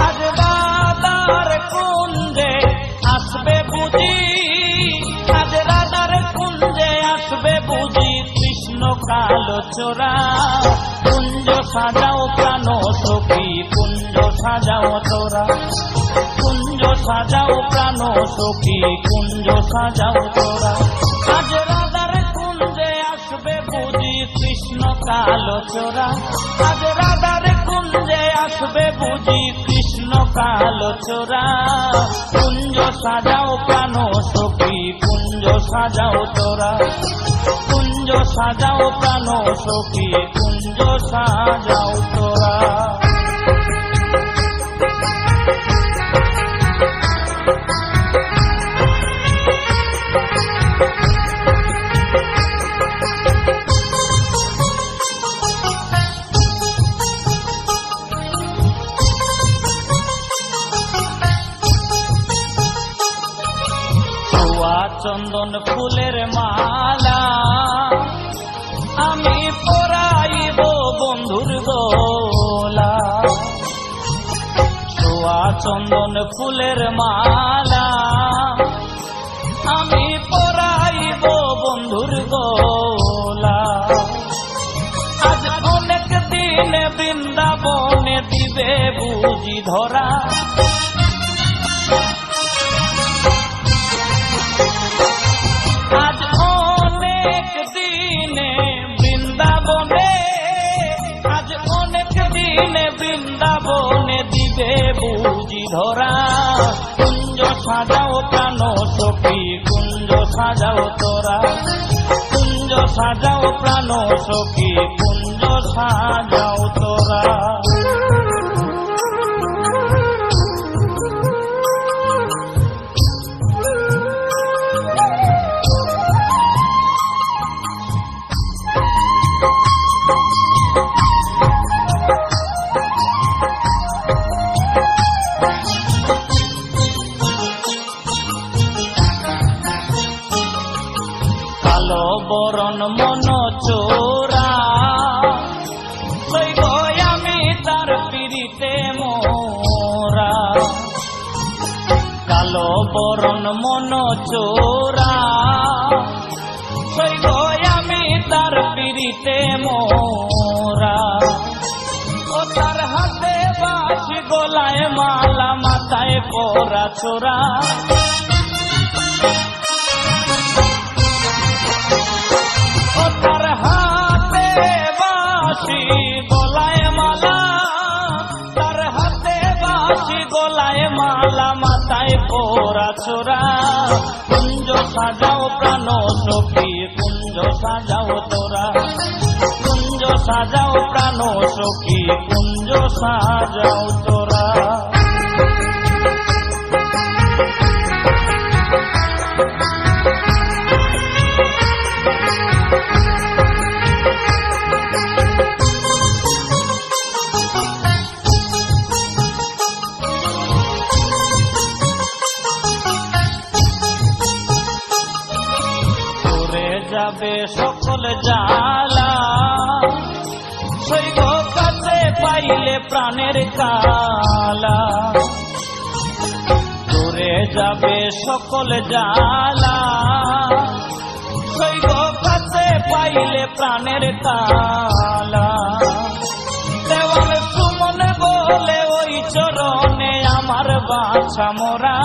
আজ রাধার কুঞ্জে আসবে বুঝি, আজ রাধার কুঞ্জে আসবে বুঝি কৃষ্ণ কালো চোরা। কুঞ্জ সাজাও প্রাণ সখী, কুঞ্জ সাজাও তোরা, কুঞ্জ সাজাও প্রাণ সখী, কুঞ্জ সাজাও তোরা। আজ রাধার কুঞ্জে আসবে বুঝি কৃষ্ণ কালো চোরা, আজ রাধার কুঞ্জে আসবে বুঝি কৃষ্ণ কালো চোরা। কুঞ্জ সাজাও প্রাণ সখী, কুঞ্জ সাজাও তোরা, কুঞ্জ সাজাও প্রাণ সখী, কুঞ্জ সাজাও তোরা। চন্দন ফুলের মালা আমি পরাইব বন্ধুর গোলা, ছোয়া চন্দন ফুলের মালা আমি পরাইব বন্ধুর গোলা। আজ অনেক দিনে বৃন্দাবনে দিবে বুঝি ধরা, আজ অনেক দিনে বৃন্দাবনে, আজ অনেক দিনে বৃন্দাবনে দিবে বুঝি ধরা। কুঞ্জ সাজাও প্রাণ সখী, কুঞ্জ সাজাও তোরা, কুঞ্জ সাজাও প্রাণ সখী, কুঞ্জ সাজাও তোরা। কালো বরণ মন চোরা, সইব আমি তার পিড়িতে মোরা। কালো বরণ মন চোরা, সইব আমি তার পিড়িতে মোরা। ও তার হাতে বাঁশি, গলায় মালা, মাথায় পরা ছোরা। তার হাতে বাঁশি, গলায় মালা, তার হাতে বাঁশি, গলায় মালা, মাথায় পরা ছোরা। কুঞ্জ সাজাও প্রাণ সখী, কুঞ্জ সাজাও তোরা, কুঞ্জ সাজাও প্রাণ সখী, কুঞ্জ সাজাও তোরা। যাবে সকল জালা, সইব কাছে পাইলে প্রাণের কালা। দূরে যাবে সকল জালা, সইব কাছে পাইলে প্রাণের কালা। দেওয়াল সুমন বলে ওই চরণে আমার বাছা মোরা।